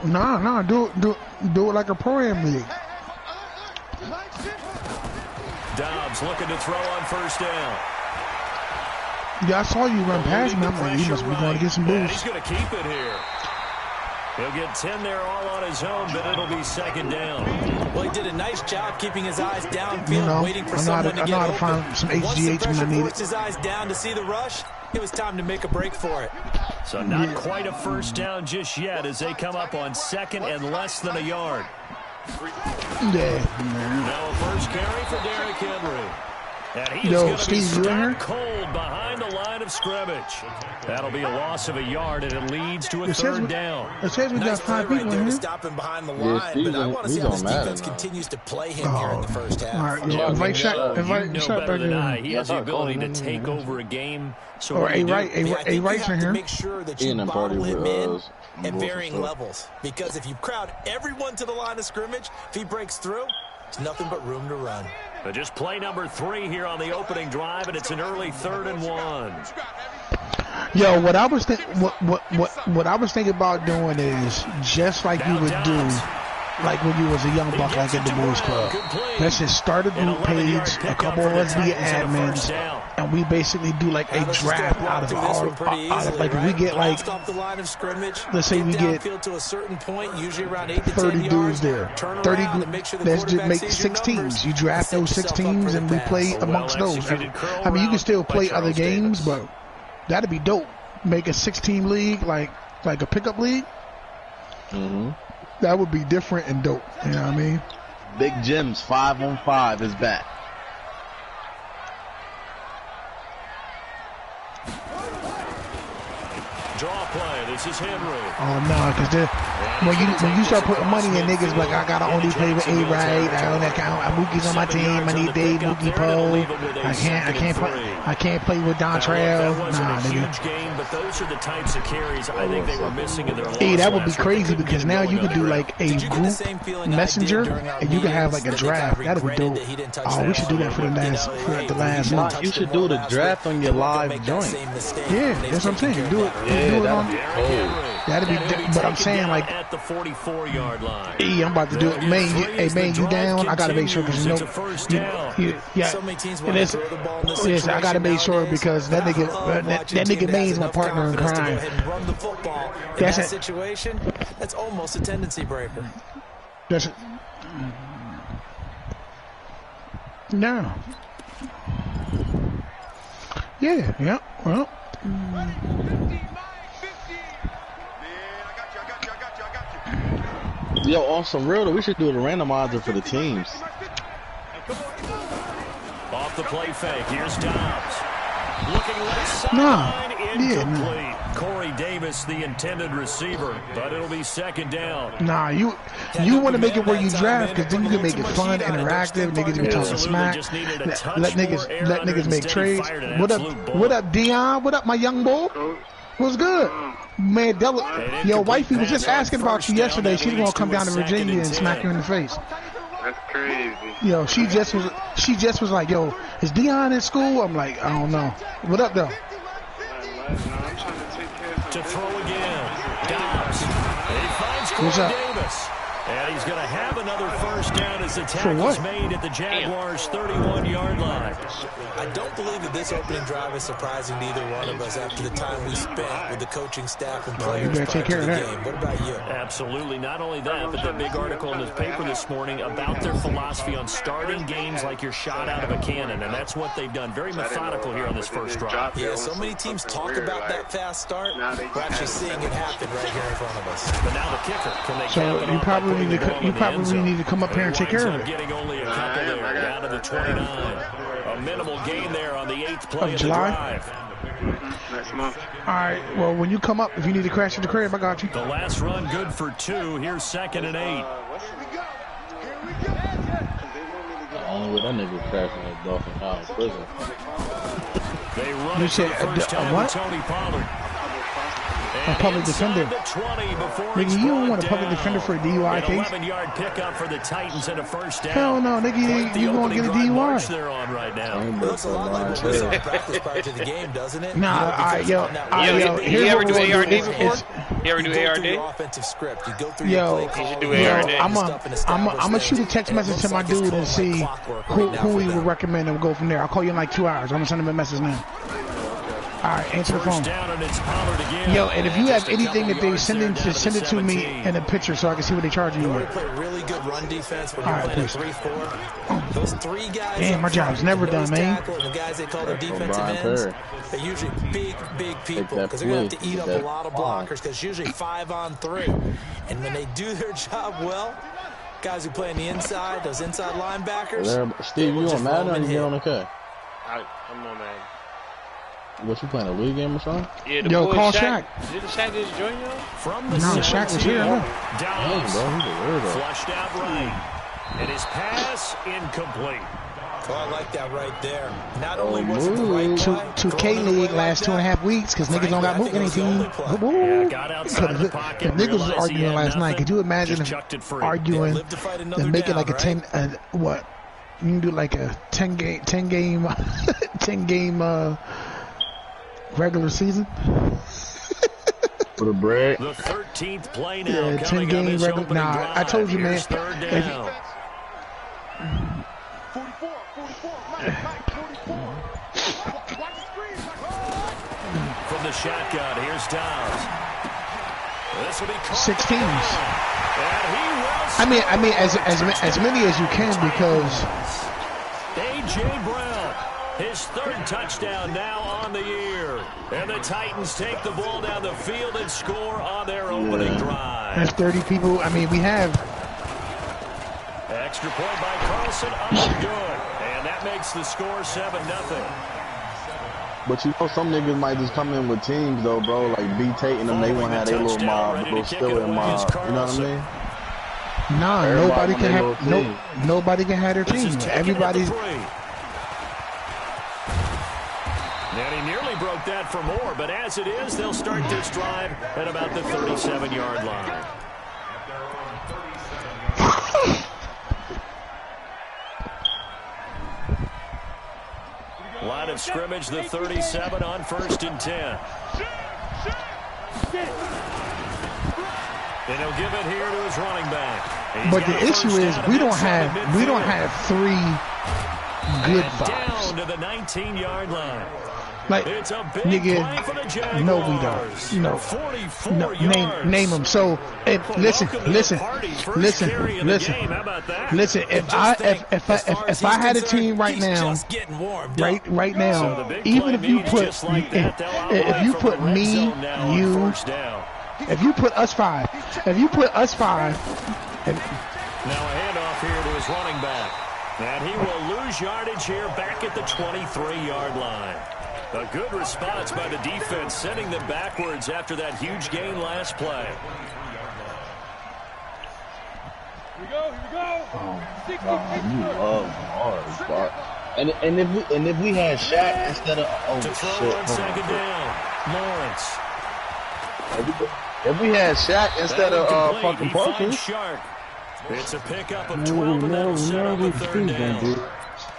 Nah, do it like a pro-am league. Dobbs looking to throw on first down. Yeah, I saw you run past me. I'm like, he must be going to get some boosts. He's going to keep it here. He'll get 10 there all on his own, but it'll be second down. Well, he did a nice job keeping his eyes downfield, waiting for someone to get open. Find some HGH when I need it. Forced his eyes down to see the rush. It was time to make a break for it. So not quite a first down just yet as they come up on second and less than a yard. Yeah. Now a first carry for Derrick Henry. And he's going to be stuck cold behind the line of scrimmage. That'll be a loss of a yard, and it leads to a third down. It says we got 5 people in here. Stop him behind the line, but I want to see how this defense continues to play him here in the first half. All right, invite Shaq back in. He has the ability to take over a game. So or A Wright's in here. Make sure that you bottle him in at varying levels, because if you crowd everyone to the line of scrimmage, if he breaks through, it's nothing but room to run. But just play number 3 here on the opening drive, and it's an early 3rd and 1. Yo, what I was thinking about doing is just like you would do, like when you was a young buck, like at the Boys Club. Let's just start a group page, a couple of us be admins, and we basically do like a draft out of like if we get like, let's say we get 30 dudes there, 30 groups. Let's just make 6 teams. You draft those 6 teams and we play amongst those. I mean, you can still play other games, but that'd be dope. Make a 6-team league, like a pickup league. That would be different and dope. You know what I mean? Big Jim's 5-on-5 is back. Draw play. This is Henry. Oh no, because when you start putting money in niggas like I gotta only play with A-Right, I own that account, Mookie's on my team, I need Dave, Mookie Poe, I can't play with Dontrell. Nah, nigga. Game, but those are the types of carries I think they were missing in their Hey, that would be crazy because now you could do like a group messenger and you can have like a draft. That'd be dope. Oh, we should do that for the last month. You should do the draft on your live joint. Yeah, that's what I'm saying. Do it on. That'd be, but I'm saying like at the 44-yard line. Hey, I'm about to do it. Man, you down? I gotta make sure because So many teams want to throw the ball in this situation. I gotta make sure because that nigga Main's my partner in crime. In that situation, that's almost a tendency breaker. That's it. No. Yeah. Well. Yo, on some real though, we should do the randomizer for the teams. Off the play fake, here's Dobbs. Looking left sideline, incomplete. Corey Davis, the intended receiver, but it'll be second down. Nah, you want to make it where you draft because then you can make it fun, interactive. Niggas be talking smack. Let niggas make trades. What up, Dion? What up, my young boy? What's good? Man, your wifey was just asking about you yesterday. She didn't want to come down to Virginia and smack you in the face. That's crazy. Yo, she just was like, yo, is Dion in school? I'm like, I don't know. What up, though? I'm trying to take care of to throw again. Dobbs. And he finds Corey Davis. And he's going to have another first down as the tackle's made at the Jaguars' 31-yard line. I don't believe that this opening drive is surprising to either one of us after the time we spent with the coaching staff and players prior to the game. What about you? Absolutely. Not only that, but the big article in the paper this morning about their philosophy on starting games like you're shot out of a cannon, and that's what they've done. Very methodical here on this first drive. Yeah, so many teams talk about that fast start. We're actually seeing it happen right here in front of us. But now the kicker. Can they so you probably need to come up here and take care of it. Getting only a couple there, down to the 29. A minimal gain there on the 8th play of the July. drive. next month. All right, well, when you come up, if you need to crash at the crib, I got you. The last run good for 2. Here's 2nd and 8. Only with that nigga crashing that Dolphin out of prison. They run it for the first time with Tony Pollard. A public defender. Nigga, you don't want a public defender for a DUI case? 11-yard pickup for the Titans and a first down. Hell no, nigga, you gonna get a DUI. They're on right now. It looks a lot like what we saw in practice prior to the game, doesn't it? Nah, yo, you ever do ARD before? He ever do ARD? Offensive script. You go through yo, he should do ARD. I'm gonna shoot a text message to my dude and see who he would recommend and go from there. I'll call you in like 2 hours. I'm gonna send him a message now. All right, answer the phone. Yo, and if you have anything that they send it to me in a picture so I can see what they charging you with. Play really good run defense when you're playing a 3-4. Those 3 guys. Damn, my job's never done, man. The guys they call the defensive ends. They're usually big people because they're gonna have to eat up a lot of blockers because it's usually 5-on-3. And when they do their job well, guys who play on the inside, those inside linebackers. Steve, you on Madden or you get on the K? I'm on Madden. What, you playing a league game or something? Yeah, the yo, boy call Shaq. Shaq. Did Shaq just join you? No, Shaq was here. No. Dang, bro, he's a weirdo. Flushed out right. And his pass incomplete. Oh, I like that right there. Not only was it the right play, 2K League last 2.5 weeks because niggas don't got moved anything. Yeah, got outside the pocket. Niggas was arguing last night. Could you imagine arguing and make it like a 10? What? You can do like a 10 game regular season. For the break. The 13th play now. Yeah, 10 game regular. Nah, I told you, man. From the shotgun, here's Downs. This will be 6 teams. I mean, as many as you can because A.J. Brown, his 3rd touchdown now on the year. And the Titans take the ball down the field and score on their opening drive. That's 30 people. I mean, we have. Extra point by Carlson, up good. And that makes the score 7-0. But you know, some niggas might just come in with teams, though, bro. Like B Tate and them, they want to have their little mob, but they'll still in mob. You know what I mean? Nah, nobody can have nobody can have their team. Everybody's. And he nearly broke that for more, but as it is, they'll start this drive at about the 37-yard line. Line of scrimmage, the 37 on 1st and 10. And he'll give it here to his running back. But the issue is we don't have 3 good fives. Down to the 19-yard line. Like, it's a big nigga, no, we don't. No, name them. So, listen. If I had a team right now, even if you put me, you, if you put us 5, and now a handoff here to his running back, and he will lose yardage here back at the 23-yard line. A good response by the defense, sending them backwards after that huge gain last play. Here we go. You love ours, and if we had Shaq instead of to throw on 2nd down, Lawrence. If we had Shaq instead of fucking Perkins. It's a pickup of 12, and that'll set up a 3rd down.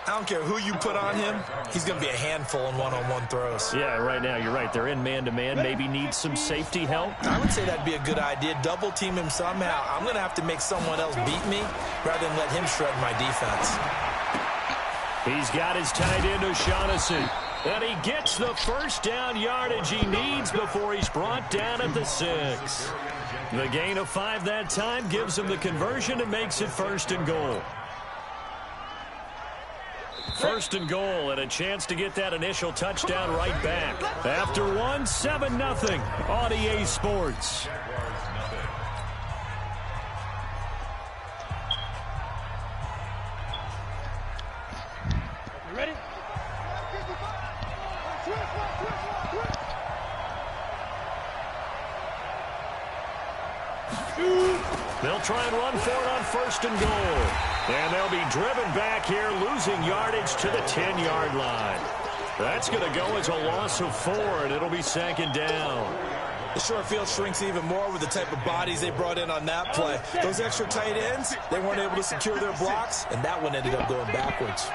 I don't care who you put on him, he's going to be a handful in one-on-one throws. Yeah, right now, you're right. They're in man-to-man. Maybe need some safety help. I would say that'd be a good idea. Double team him somehow. I'm going to have to make someone else beat me rather than let him shred my defense. He's got his tight end, O'Shaughnessy. And he gets the 1st down yardage he needs before he's brought down at the 6. The gain of 5 that time gives him the conversion and makes it 1st and goal. 1st and goal and a chance to get that initial touchdown right back. After 1, 7-0 on EA Sports. You ready? They'll try and run for it on 1st and goal. And they'll be driven back here, losing yardage to the 10-yard line. That's going to go as a loss of 4, and it'll be 2nd down. The short field shrinks even more with the type of bodies they brought in on that play. Those extra tight ends, they weren't able to secure their blocks, and that one ended up going backwards.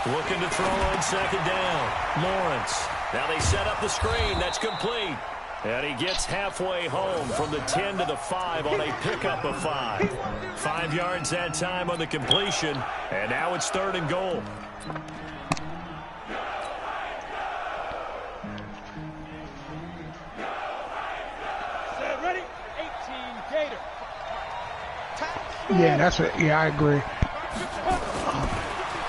Looking to throw on 2nd down. Lawrence. Now they set up the screen. That's complete. And he gets halfway home from the 10 to the 5 on a pickup of 5. 5 yards that time on the completion. And now it's 3rd and goal. Set, ready? 18 Gator. Yeah, that's it. Yeah, I agree.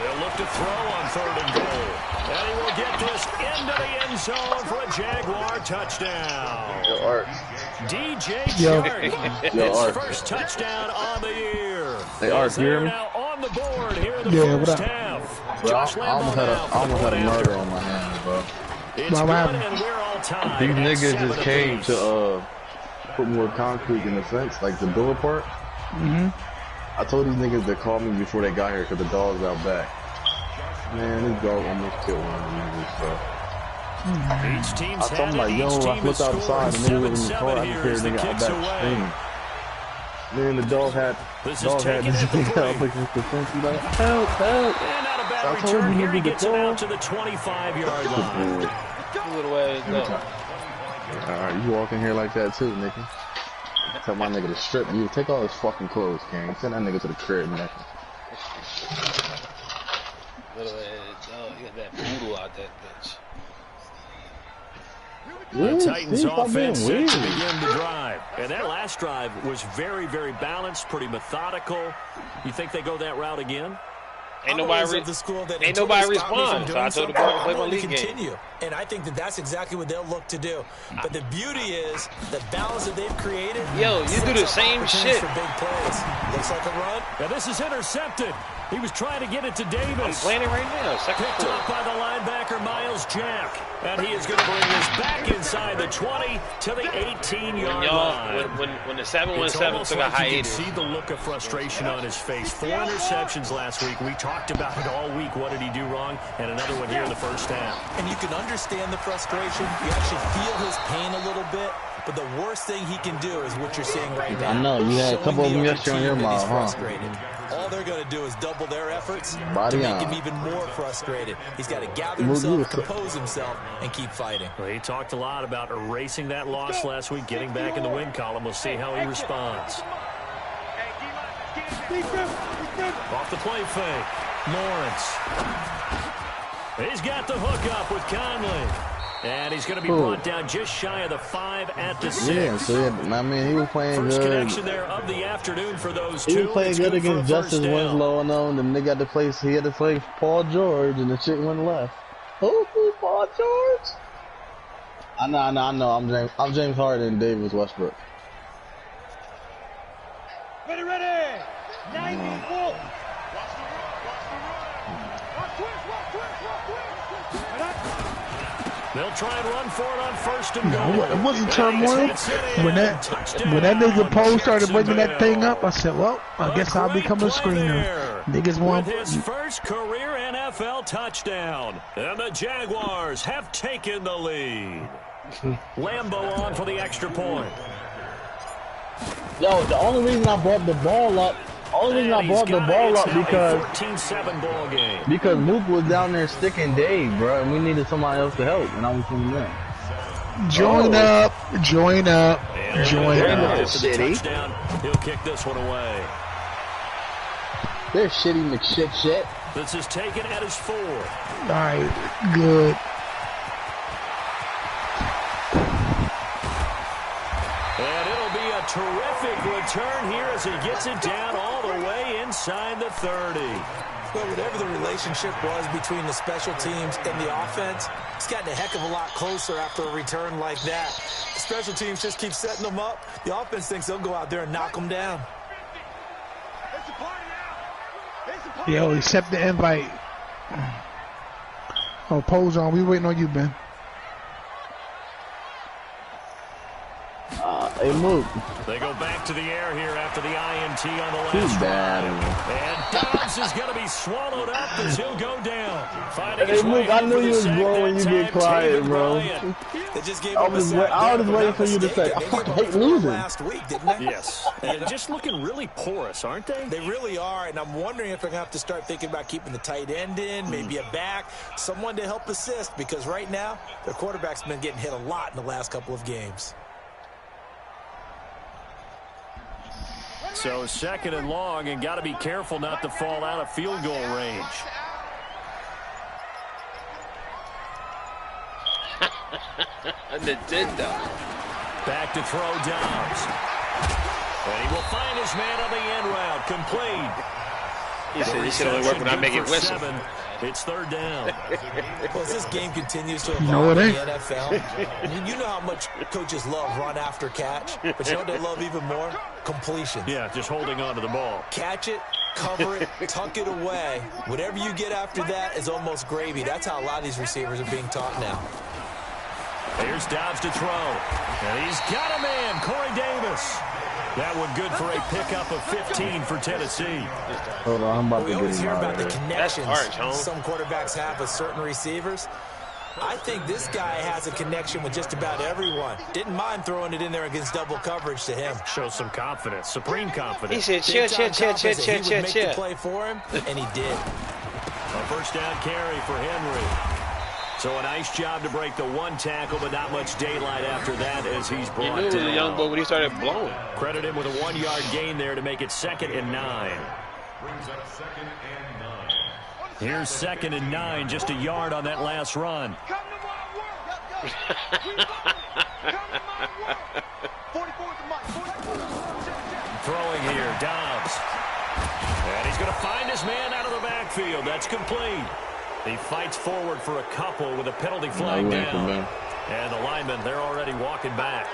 They'll look to throw on 3rd and goal. And he will get this into the end zone for a Jaguar touchdown. Yo, Art. DJ Chark, his Art. first touchdown on the year. Hey, Art, you hear me? Now on the board here in the Yeah, first what up? half. Bro, Josh I almost had a murder on my hands, bro. It's What good happened? and we're all tied. These at niggas 7 just came apiece. to put more concrete in the fence, like the door part. I told these niggas to call me before they got here because the dog's out back. Man, this dog almost killed one of these niggas, bro. Each team's I told him, like, yo, I flipped outside, and nigga was in the car, I just heard a nigga out back screaming. Man, the dog had this nigga out against the fence, he's like, help, help. And not a bad I told return you here. He to gets it go. out to the 25-yard line. Little ways go. Alright, you walk in here like that too, nigga. Tell my nigga to strip you. Take all his fucking clothes, King. Send that nigga to the crib, nigga. Little ways go. You got that voodoo out that bitch. The Titans offense set to begin the drive. And that last drive was very, very balanced, pretty methodical. You think they go that route again? Ain't nobody respond. So I told the girl to play my league game. And I think that's exactly what they'll look to do. But the beauty is the balance that they've created. Yo, you do the same shit. For big plays. Looks like a run. Now this is intercepted. He was trying to get it to Davis. I'm playing it right now. Second Picked quarter. up by the linebacker, Miles Jack. And he is going to bring this back inside the 20 to the 18-yard line. When the 717 took a hiatus. You can see the look of frustration on his face. 4 interceptions last week. We talked about it all week. What did he do wrong? And another one here in the first half. And you can understand the frustration. You actually feel his pain a little bit. But the worst thing he can do is what you're seeing right now. I know, you had a couple of them yesterday on your mouth, huh? All they're going to do is double their efforts to make him even more frustrated. He's got to gather himself, compose himself, and keep fighting. Well, he talked a lot about erasing that loss last week, getting back in the win column. We'll see how he responds. Off the play fake. Lawrence. He's got the hook up with Conley. And he's going to be brought down just shy of the 5 at the 6. Yeah, so yeah, I mean, he was playing First good. Connection there of the afternoon for those two. He was playing good against Justice Winslow and them. Then they got to play. He had to play Paul George, and the chick went left. Who? Paul George? I know. I'm James Harden and Davis Westbrook. Ready. 94. They'll try and run for it on first and goal. No, it wasn't turmoil. When that nigga Poe started bringing that thing up, I said, well, I guess I'll become a screener. Niggas want his first career NFL touchdown. And the Jaguars have taken the lead. Lambo on for the extra point. Yo, the only reason I brought the ball up because 14-7 ball game. Because Mook was down there sticking Dave, bro, and we needed somebody else to help, and I was coming in. Join up. Shitty. He'll kick this one away. They're shitty McShit. This is taken at his 4. All right, good. And it'll be a terrific return here as he gets it down all the way inside the 30. Well, whatever the relationship was between the special teams and the offense, it's gotten a heck of a lot closer after a return like that. The special teams just keep setting them up. The offense thinks they'll go out there and knock them down. Yo, accept the invite. Oh, Poe's on. We waiting on you, Ben. Hey, Mook. They go back to the air here after the INT on the last drive. And Dobbs is going to be swallowed up as he'll go down. Hey, Mook, I knew you was blowing when you get quiet, bro. They just gave I was waiting for you to say, I fucking hate losing. Last week, didn't they? Yes. And just looking really porous, aren't they? They really are, and I'm wondering if they're going to have to start thinking about keeping the tight end in, maybe a back, someone to help assist, because right now, their quarterback's been getting hit a lot in the last couple of games. So 2nd and long, and got to be careful not to fall out of field goal range. Nintendo. Back to throw Dobbs. And he will find his man on the end route. Complete. He said he should only work when I make it whistle. It's 3rd down. Well, as this game continues to evolve in the NFL, you know how much coaches love run after catch, but you know what they love even more? Completion. Yeah, just holding on to the ball. Catch it, cover it, tuck it away. Whatever you get after that is almost gravy. That's how a lot of these receivers are being taught now. Here's Dobbs to throw. And he's got a man, Corey Davis. That one good for a pickup of 15 for Tennessee. Hold on, I'm about we to always get hear about the connections harsh, some quarterbacks have with certain receivers. I think this guy has a connection with just about everyone. Didn't mind throwing it in there against double coverage to him. Shows some confidence, supreme confidence. He said, chill. Make the play for him, and he did. A 1st down carry for Henry. So a nice job to break the 1 tackle, but not much daylight after that as he's brought down. You knew he was a young boy when he started blowing. Credit him with a 1-yard gain there to make it 2nd and 9. Here's 2nd and 9, just a yard on that last run. Throwing here, Dobbs. And he's going to find his man out of the backfield. That's complete. He fights forward for a couple with a penalty flag down. And the linemen, they're already walking back.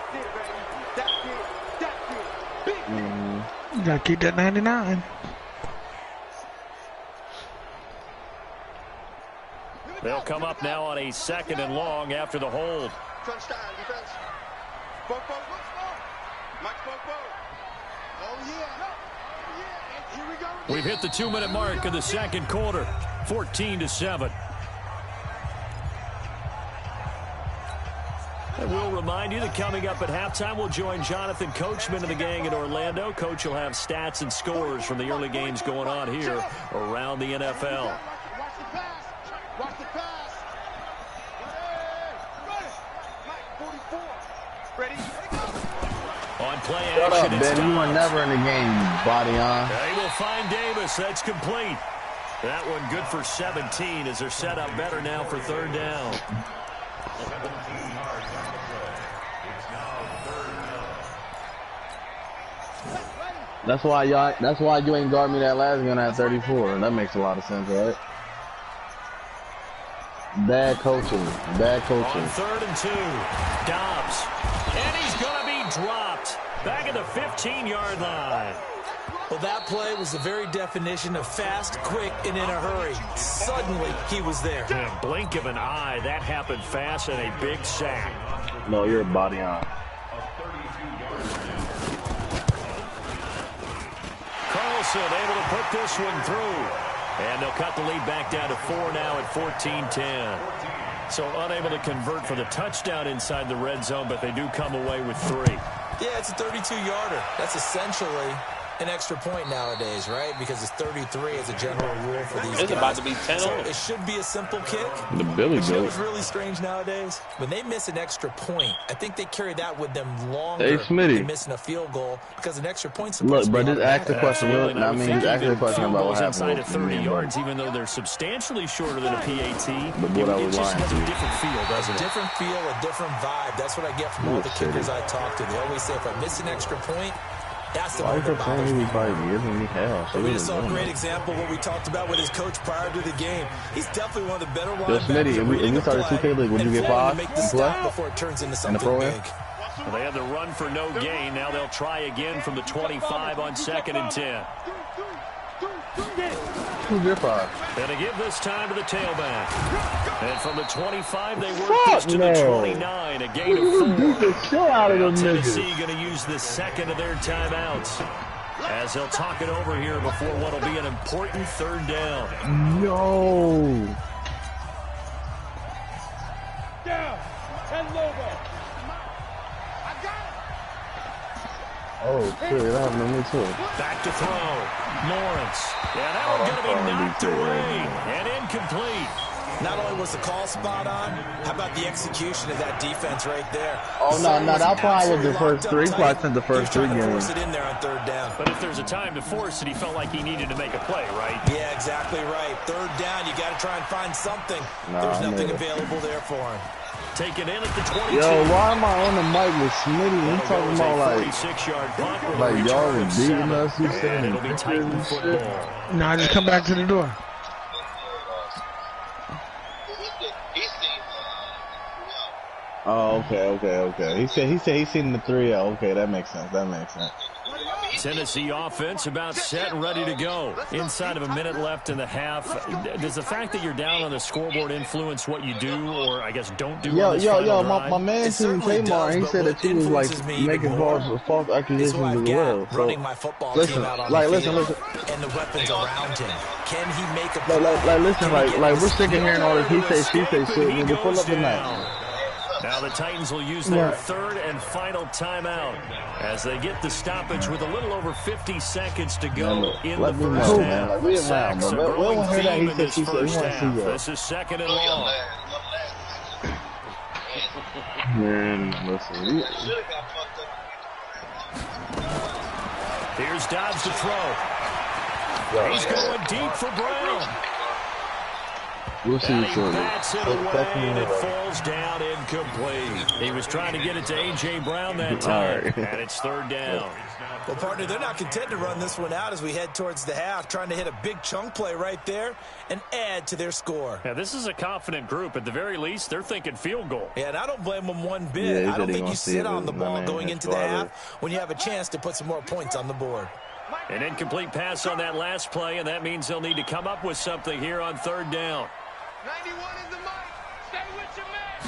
You got to keep that 99. They'll come up now on a 2nd and long after the hold. We've hit the 2-minute mark of the 2nd quarter, 14-7. And we'll remind you that coming up at halftime, we'll join Jonathan Coachman and the gang in Orlando. Coach will have stats and scores from the early games going on here around the NFL. On play action, shut up, Ben. You were never in the game, body on. They will find Davis. That's complete. That one good for 17 as they're set up better now for 3rd down. That's why you ain't guard me that last game at 34. That makes a lot of sense, right? Bad coaching. Bad coaching. On 3rd and 2, Dobbs. And he's going to be dropped back at the 15-yard line. Well, that play was the very definition of fast, quick, and in a hurry. Suddenly, he was there. In a blink of an eye, that happened fast and a big sack. No, you're a body on. Carlson able to put this one through. And they'll cut the lead back down to 4 now at 14-10. So unable to convert for the touchdown inside the red zone, but they do come away with 3. Yeah, it's a 32-yarder. That's essentially an extra point nowadays, right? Because it's 33 as a general rule for these guys. It's about to be 10. So it should be a simple kick. The Billy Goat. It's really strange nowadays. When they miss an extra point, I think they carry that with them longer than missing a field goal because an extra point's supposed to be. Look, but just ask the question. I mean, just ask the question about what happened. Inside of 30 yards, even though they're substantially shorter than a PAT. But what I was just has lying a different feel, doesn't it? Different feel, a different vibe. That's what I get from all the kickers I talk to. They always say if I miss an extra point, that's the one that bothers me. We just saw a great example of what we talked about with his coach prior to the game. He's definitely one of the better linebackers. If we started 2K League, would you get 5? Make the stop before it turns into something big. Well, they had the run for no gain. Now they'll try again from the 25 on 2nd and 10. Who's your 5? And to give this time to the tailback. And from the 25, they work this to the 29, a gain of 4. Beat the shit out of them Tennessee going to use the second of their timeouts as they'll talk it over here before what will be an important third down. Yo. Down. 10 Lobo. Oh, shit, that happened to me too. Back to throw. Lawrence. Yeah, that one's going to be knocked away and incomplete. Not only was the call spot on, how about the execution of that defense right there? Oh, no, that probably was the first 3. Probably sent the first 3 games. Force it in there on third down. But if there's a time to force it, he felt like he needed to make a play, right? Yeah, exactly right. Third down, you got to try and find something. There's nothing available there for him. Taken in at the 22. Yo, why am I on the mic with Smitty? He talking about like y'all was beating us. You saying it'll be Titan football. Nah, just come back to the door. Oh, okay. He said he's seen the 3-0. Okay, that makes sense. Tennessee offense about set and ready to go. Inside of a minute left in the half. Does the fact that you're down on the scoreboard influence what you do, or I guess don't do? Yo, my man seen Tamar. He said that he was like making false accusations as well. So running my football listen, team out on listen. And the weapons around him. Can he make a listen, we're sticking here and all this he say, she say shit. When we pull up the night. Now the Titans will use their third and final timeout as they get the stoppage with a little over 50 seconds to go in the first half. Sacks a growing theme in this first half. This is second and long. Man, listen. Here's Dobbs to throw. He's going deep for Brown. We'll see you shortly. Bats it away, and it falls down incomplete. He was trying to get it to A.J. Brown that time, and it's third down. Well, partner, they're not content to run this one out as we head towards the half, trying to hit a big chunk play right there and add to their score. Yeah, this is a confident group. At the very least, they're thinking field goal. Yeah, and I don't blame them one bit. I don't think you sit on the ball going into the half when you have a chance to put some more points on the board. An incomplete pass on that last play, and that means they'll need to come up with something here on third down. 91 is the mic. Stay with your man.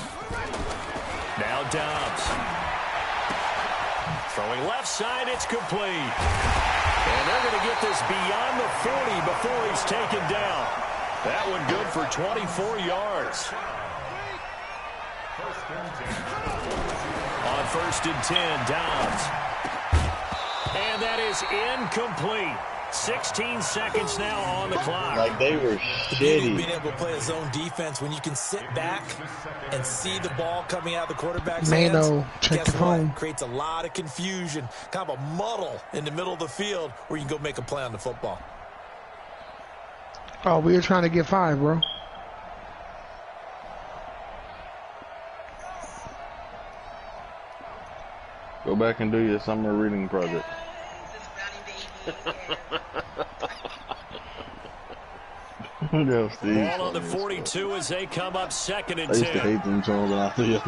Now Dobbs. Throwing left side, it's complete. And they're going to get this beyond the 40 before he's taken down. That one good for 24 yards. On first and 10, Dobbs. And that is incomplete. 16 seconds now on the clock. Like they were shitty. Being able to play a zone defense when you can sit back and see the ball coming out of the quarterback's hands. Check the phone. Creates a lot of confusion, kind of a muddle in the middle of the field where you can go make a play on the football. Oh, we were trying to get 5, bro. Go back and do your summer reading project. Ball on the 42 as they come up second and 10. I used to hate them trolling after you.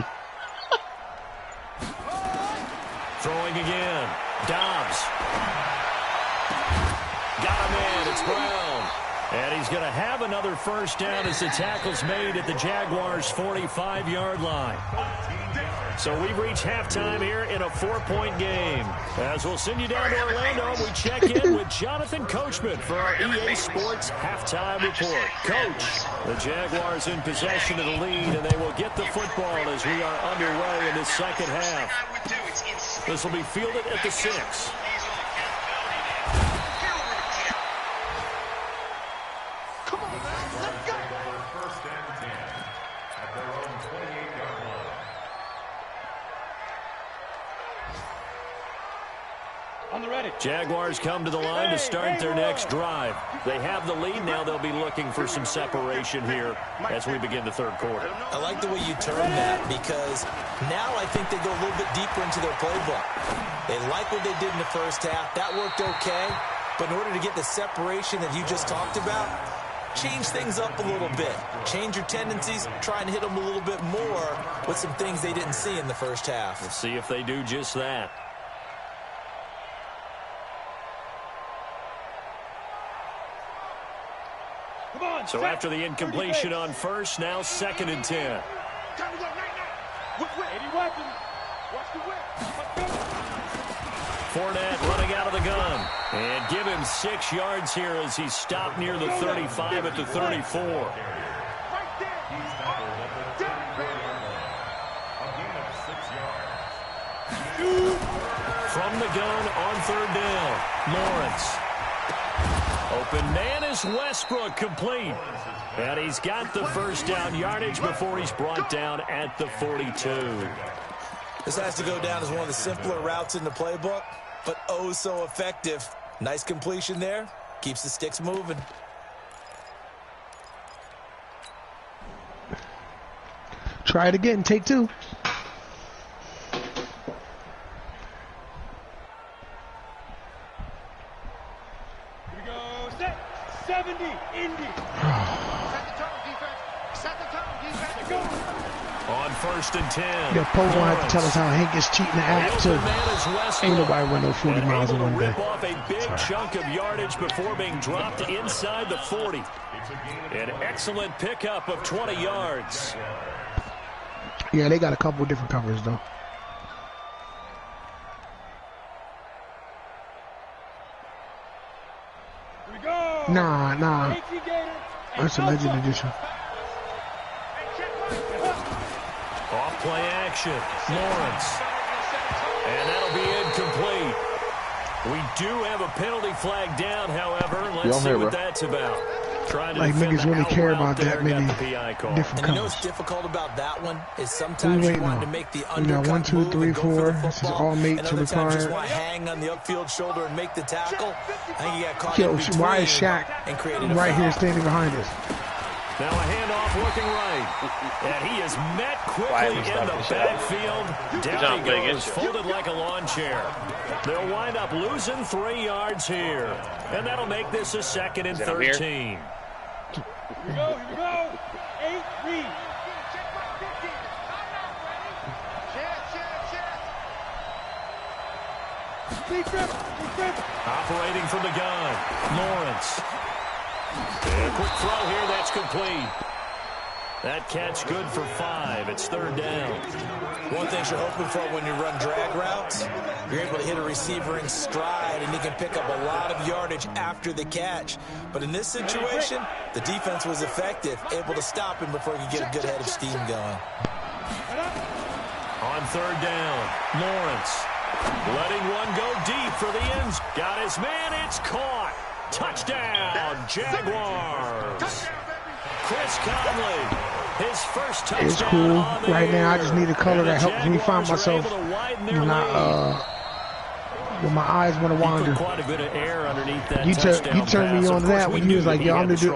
Throwing again. Dobbs. Got him in. It's Brown. And he's going to have another first down as the tackle's made at the Jaguars' 45-yard line. So we've reached halftime here in a 4-point game. As we'll send you down to Orlando, we check in with Jonathan Coachman for our EA Sports halftime report. Coach, the Jaguars in possession of the lead, and they will get the football as we are underway in the second half. This will be fielded at the 6. Jaguars come to the line to start their next drive. They have the lead. Now they'll be looking for some separation here as we begin the third quarter. I like the way you term that because now I think they go a little bit deeper into their playbook. They like what they did in the first half. That worked okay. But in order to get the separation that you just talked about, change things up a little bit. Change your tendencies. Try and hit them a little bit more with some things they didn't see in the first half. We'll see if they do just that. So after the incompletion on first, now 2nd and 10. Fournette running out of the gun. And give him 6 yards here as he stopped near the 35 at the 34. From the gun on 3rd down, Lawrence. Open man is Westbrook, complete. And he's got the first down yardage before he's brought down at the 42. This has to go down as one of the simpler routes in the playbook, but oh so effective. Nice completion there. Keeps the sticks moving. Try it again. Take 2. On 1st and 10. Yo, Poe gonna have to tell us how Hank is cheating the app too. Ain't nobody run no 40 miles in one day. Rip off a big chunk of yardage before being dropped inside the 40. An excellent pickup of 20 yards. Yeah, they got a couple different covers though. Nah. That's a Legend Edition. Off play action. Lawrence. And that'll be incomplete. We do have a penalty flag down, however. Let's see what that's about. Trying to like niggas really care about that many different colors. You know what's difficult about that one is sometimes you want to make the undercut. We got 1, 2, 3, 4. This is all mate to required. Just want to hang on the upfield shoulder and make the tackle. I think you got caught. Yo, why is Shaq right here standing behind us? Now a handoff looking right. And he is met quickly in the backfield. Down he goes, folded like a lawn chair. They'll wind up losing 3 yards here. And that'll make this a 2nd and 13. Here we go. 8, read. Operating from the gun, Lawrence. And a quick throw here, that's complete. That catch good for 5. It's 3rd down. One thing you're hoping for when you run drag routes, you're able to hit a receiver in stride, and he can pick up a lot of yardage after the catch. But in this situation, the defense was effective, able to stop him before he could get a good head of steam going. On 3rd down, Lawrence. Letting one go deep for the ends. Got his man, it's caught. Touchdown, Jaguars. Chris Conley, his first touchdown. It's cool. Right now, I just need a color that helps me find myself when my eyes want to wander. Quite a bit of air underneath that you turned me on that when you was like, yo, I'm going to do.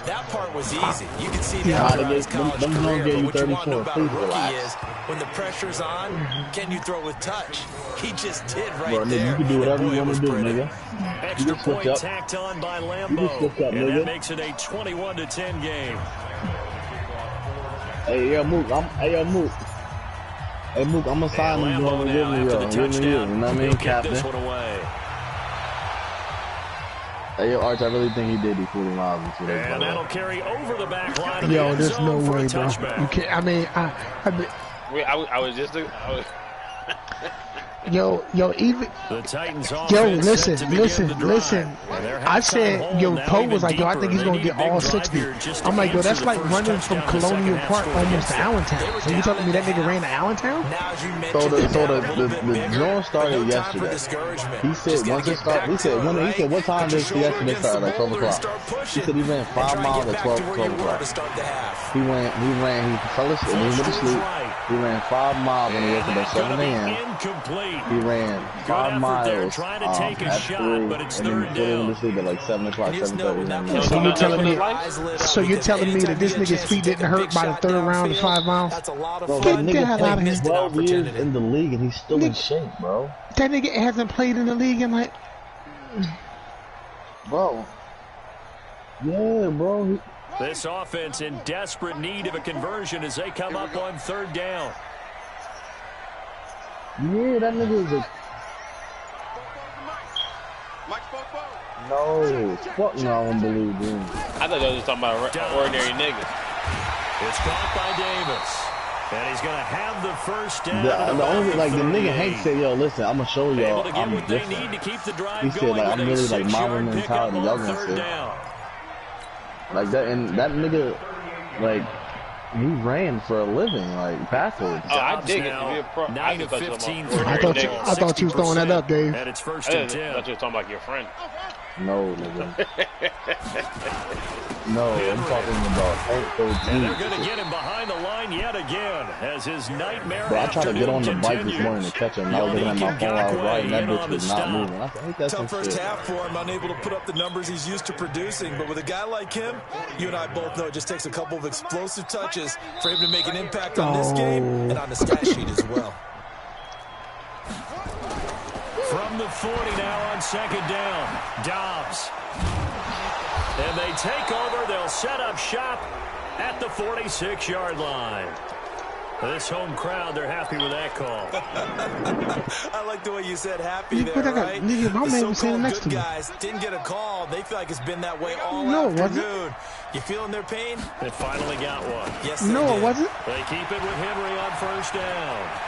That part was easy. You can see that throughout his college career. But what you want to know about a rookie is when the pressure's on, can you throw with touch? He just did right there. You can do whatever you want to do, nigga. Extra point tacked on by Lambeau. And that makes it a 21-10 game. Hey, yo, Mook. Hey, Mook, I'm going to sign you on with you. You know what I mean, Captain? Hey, yo, Arch, I really think he did do 40 miles. And that'll carry over the back line. Yo, there's no way, bro. You can't. I mean, I was just. Yo, even the Titans listen. I said, yo, Poe was like, yo, I think he's gonna get all 60. I'm like, yo, that's like running from Colonial Park almost to Allentown. So you telling me that nigga ran to Allentown? So the drone started yesterday. He said once it started. He said what time did yesterday start? Like 12 o'clock. He said he ran 5 miles at 12 o'clock. He fell asleep. He went to sleep. He ran 5 miles when he woke up at 7 a.m. He ran 5 miles at 3, and then he went to sleep at like 7 o'clock, 7:30. So you're telling me that this nigga's feet didn't hurt by the 3rd round of 5 miles? Bro, that nigga played 12 years in the league and he's still in shape, bro. That nigga hasn't played in the league in like... Bro. Yeah, bro. This offense in desperate need of a conversion as they come up on 3rd down. Yeah, that nigga is a... No, fuck no, I don't believe him. I thought they was talking about ordinary niggas. It's caught by Davis. And he's going to have the first down. The only, like, the nigga Hank said, yo, listen, I'm going to show y'all I'm different. He said, like, I'm really, like, mama mentality. Y'all going to say. Like, that, and that nigga, like, he ran for a living, like, backwards. Oh, I dig it. 9 of 15. I thought you was throwing that up, Dave. And it's first and 10. I thought you were talking about your friend. No, nigga. No, I'm talking about and they're going to get him behind the line yet again as his nightmare. Bro, I tried to get on the bike this morning to catch him, and I was looking at my phone while I was riding. That bitch was not moving. I think that's tough first half for him, unable to put up the numbers he's used to producing. But with a guy like him, you and I both know it just takes a couple of explosive touches for him to make an impact on this game and on the stat sheet as well. From the 40 now on second down, Dobbs. And they take over. They'll set up shop at the 46-yard line. This home crowd, they're happy with that call. I like the way you said happy there, right? The so-called good guys didn't get a call. They feel like it's been that way all afternoon. You feeling their pain? They finally got one. Yes, they did. It wasn't. They keep it with Henry on first down.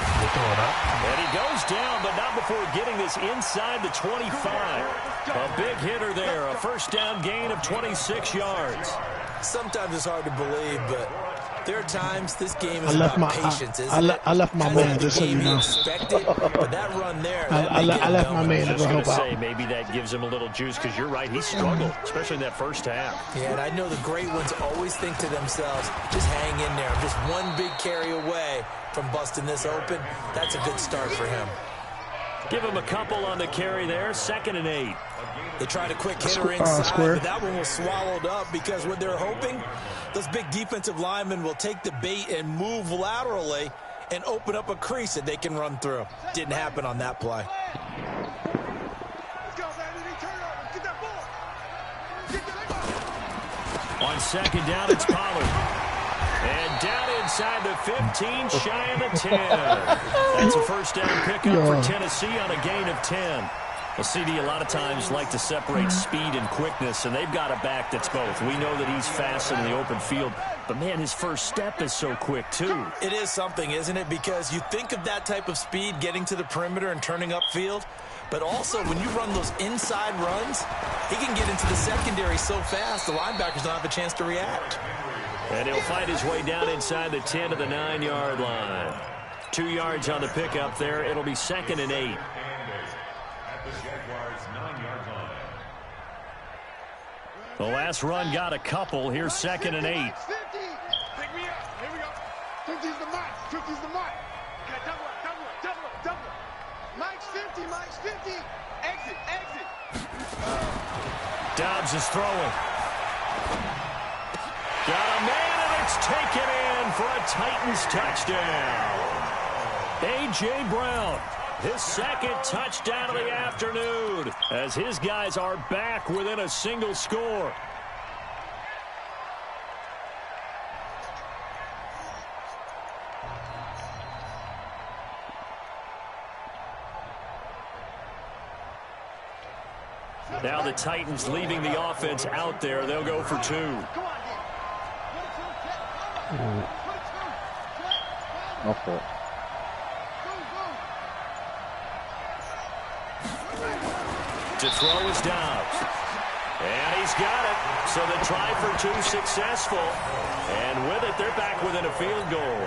And he goes down, but not before getting this inside the 25. A big hitter there, a first down gain of 26 yards. Sometimes it's hard to believe, but there are times this game is about patience, isn't it? I left my man, just so you know. But that run there, I left my man to go help out. Maybe that gives him a little juice, because you're right, he struggled, especially in that first half. Yeah, and I know the great ones always think to themselves, just hang in there. I'm just one big carry away from busting this open. That's a good start for him. Give him a couple on the carry there, 2nd and 8. They tried a quick hitter inside, but that one was swallowed up because what they're hoping, those big defensive linemen will take the bait and move laterally and open up a crease that they can run through. Didn't happen on that play. On second down, it's Pollard. And down inside the 15, shy of the 10. That's a first down pickup for Tennessee on a gain of 10. A CD a lot of times like to separate speed and quickness, and they've got a back that's both. We know that he's fast in the open field, but, man, his first step is so quick, too. It is something, isn't it? Because you think of that type of speed getting to the perimeter and turning upfield, but also when you run those inside runs, he can get into the secondary so fast the linebackers don't have a chance to react. And he'll fight his way down inside the 10 to the 9-yard line. 2 yards on the pickup there. It'll be 2nd and 8. The last run got a couple. Here's 2nd and 8. Pick me up. Here we go. 50's the mark. 50's the mark. Double up. Mike's 50. Exit. Dobbs is throwing. Got a man, and it's taken in for a Titans touchdown. A.J. Brown, his second touchdown of the afternoon, as his guys are back within a single score. Now the Titans leaving the offense out there. They'll go for 2. Okay. To throw is Dobbs. And he's got it. So the try for 2 successful. And with it, they're back within a field goal.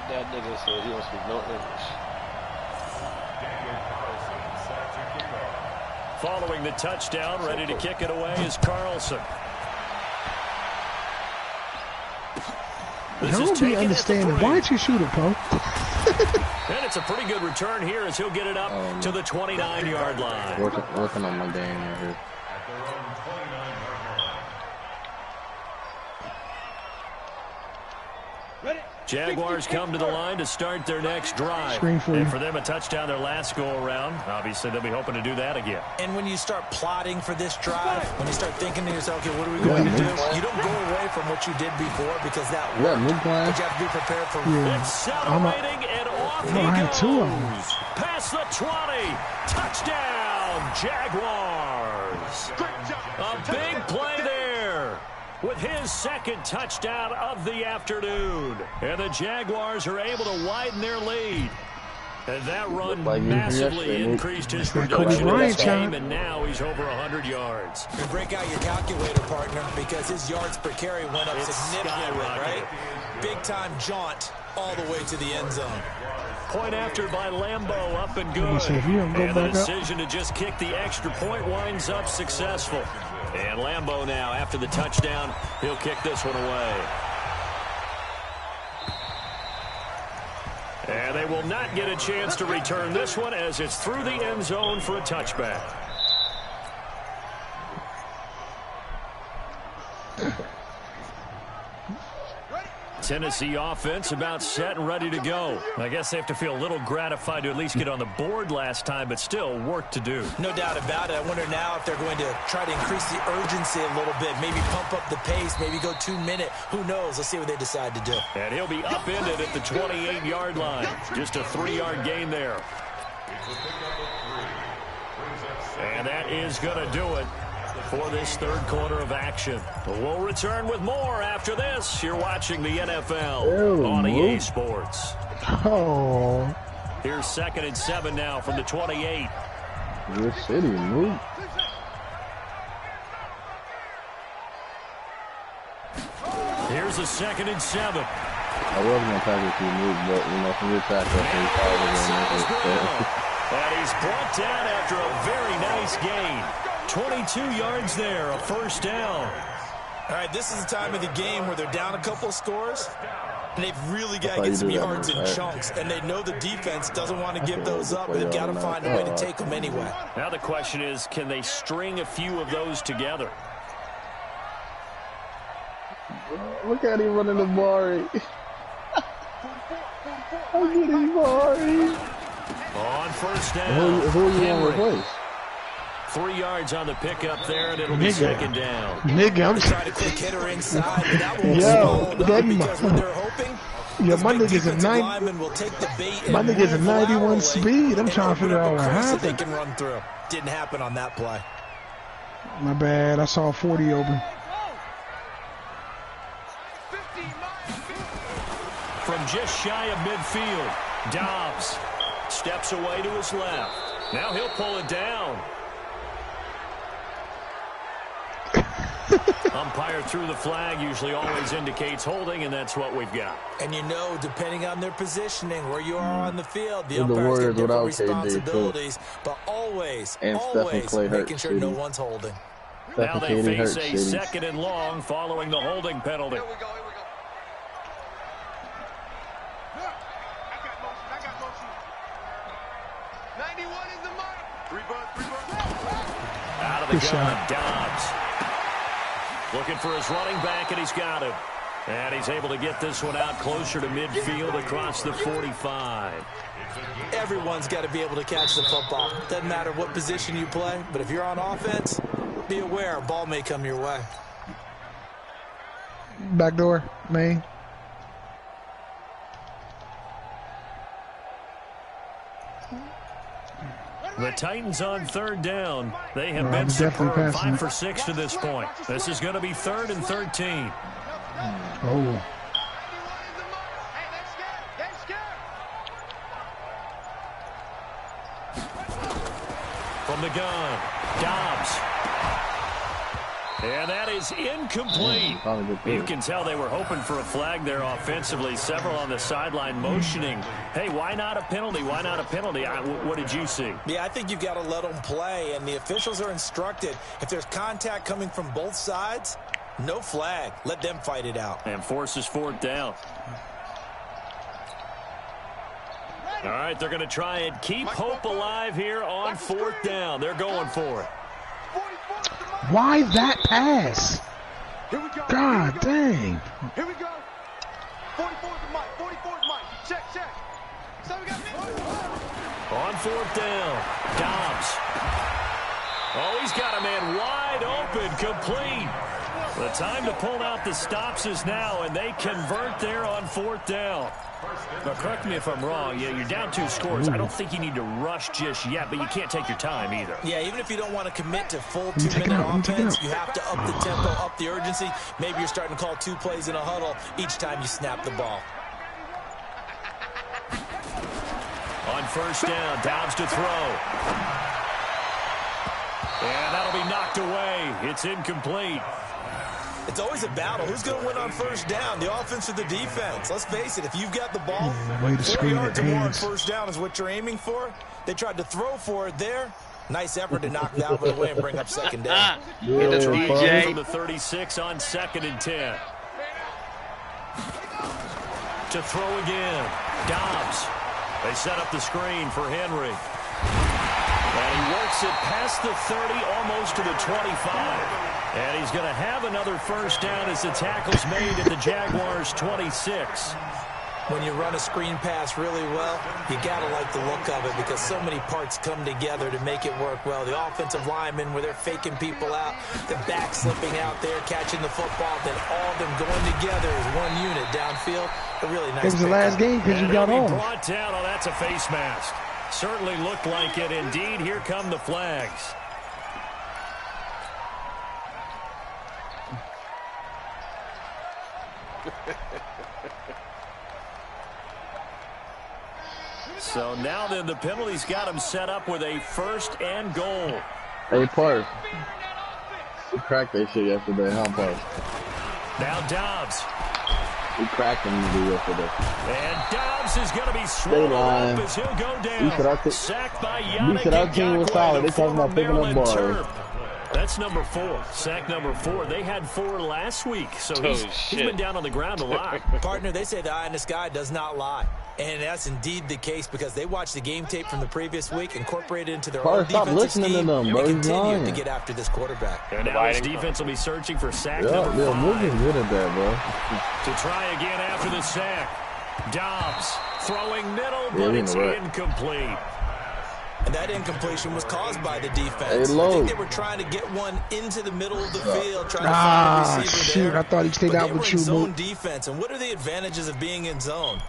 That nigga said he don't speak no English. Following the touchdown, ready to kick it away is Carlson. I don't be understanding. Why don't you shoot it, Poe? And it's a pretty good return here as he'll get it up to the 29-yard line. Working on my game right here. Ready? Jaguars come to the line to start their next drive. And for them, a touchdown their last go-around. Obviously, they'll be hoping to do that again. And when you start plotting for this drive, when you start thinking to yourself, okay, what are we going to do? You don't go away from what you did before because that worked. But you have to be prepared for accelerating and off he goes. Past the 20. Touchdown, Jaguars. A big play there with his second touchdown of the afternoon. And the Jaguars are able to widen their lead. And that run massively increased his production in this game, and now he's over 100 yards. You break out your calculator, partner, because his yards per carry went up significantly, right? Big-time jaunt all the way to the end zone. Point after by Lambeau, up and good. And the decision to just kick the extra point winds up successful. And Lambeau now, after the touchdown, he'll kick this one away. And they will not get a chance to return this one as it's through the end zone for a touchback. Tennessee offense about set and ready to go. I guess they have to feel a little gratified to at least get on the board last time, but still work to do. No doubt about it. I wonder now if they're going to try to increase the urgency a little bit, maybe pump up the pace, maybe go 2-minute. Who knows? Let's see what they decide to do. And he'll be upended at the 28-yard line. Just a 3-yard gain there. And that is going to do it for this third quarter of action. We'll return with more after this. You're watching the NFL on EA Sports. Here's 2nd and 7 now from the 28. Good city, move. Here's a 2nd and 7. I was going to tackle you move, but you know, from your tackle, and he's brought down after a very nice gain. 22 yards there, a first down. All right, this is the time of the game where they're down a couple of scores, and they've really got to get some yards in chunks, and they know the defense doesn't want to give those up, but they've got to find a way to take them anyway. Now the question is, can they string a few of those together? Look at him running the Mari. Look at him, Mari. On first down. Who are you going to replace? 3 yards on the pickup there, and it'll be second down. Nigga, I'm trying to quick hitter inside, but that won't because what they're hoping. Yeah, my nigga's a 91 speed. I'm trying to figure out what happened. They can run through. Didn't happen on that play. My bad. I saw 40 open. From just shy of midfield, Dobbs steps away to his left. Now he'll pull it down. Umpire threw the flag, usually always indicates holding, and that's what we've got. And you know, depending on their positioning, where you are on the field, the umpires get different responsibilities, but always making sure no one's holding. Now they face a 2nd and long following the holding penalty. Here we go. I got motion. 91 is the mark. 3 bucks. Out of the gun, Dobbs. Looking for his running back, and he's got him. And he's able to get this one out closer to midfield across the 45. Everyone's got to be able to catch the football. Doesn't matter what position you play, but if you're on offense, be aware a ball may come your way. Back door, main. The Titans on 3rd down. They have been superb, 5 for 6 to this point. This is going to be 3rd and 13. Oh. From the gun, Dobbs. And that is incomplete. You can tell they were hoping for a flag there offensively. Several on the sideline motioning. Hey, why not a penalty? Why not a penalty? What did you see? Yeah, I think you've got to let them play, and the officials are instructed. If there's contact coming from both sides, no flag. Let them fight it out. And forces 4th down. All right, they're going to try and keep hope alive here on 4th down. They're going for it. Why that pass? God dang. Here we go. 44's the mic. 44's mic. Check. So we got on 4th down. Dobbs. Oh, he's got a man wide open, complete. The time to pull out the stops is now, and they convert there on 4th down. But correct me if I'm wrong. Yeah, you're down 2 scores. I don't think you need to rush just yet, but you can't take your time either. Yeah, even if you don't want to commit to full 2-minute offense, you have to up the tempo, up the urgency. Maybe you're starting to call 2 plays in a huddle each time you snap the ball. On 1st down, Dobbs to throw. And that'll be knocked away. It's incomplete. It's always a battle. Who's going to win on 1st down, the offense or the defense? Let's face it, if you've got the ball, 4 yards or more on 1st down is what you're aiming for. They tried to throw for it there. Nice effort to knock that one away and bring up 2nd down. DJ from the 36 on 2nd and 10. To throw again. Dobbs. They set up the screen for Henry. And he works it past the 30, almost to the 25. And he's going to have another 1st down as the tackle's made at the Jaguars' 26. When you run a screen pass really well, you got to like the look of it because so many parts come together to make it work well. The offensive linemen, where they're faking people out, the back slipping out there, catching the football, then all of them going together as one unit downfield. A really nice. It was the last game because you got home. Brought down. Oh, that's a face mask. Certainly looked like it. Indeed, here come the flags. So now then the penalty's got him set up with a 1st and goal. Hey, Park. We cracked that shit yesterday, huh, Park? Now Dobbs. We cracked him yesterday. And Dobbs is going to be swallowed up as he'll go down. Sacked by Yannick. We said our team was solid. They talking about picking up balls. That's number 4. Sack number 4. They had 4 last week, so he's been down on the ground a lot. Partner, they say the eye in the sky does not lie. And that's indeed the case because they watched the game tape from the previous week, incorporated it into their own defensive scheme, and continue to get after this quarterback. And now his defense will be searching for sack number 5. Yeah, moving good at that, bro. To try again after the sack. Dobbs throwing middle, but it's incomplete. And that incompletion was caused by the defense. I think they were trying to get one into the middle of the field, trying to find a receiver there. I thought he stayed out with you. Zone defense. And what are the advantages of being in zone?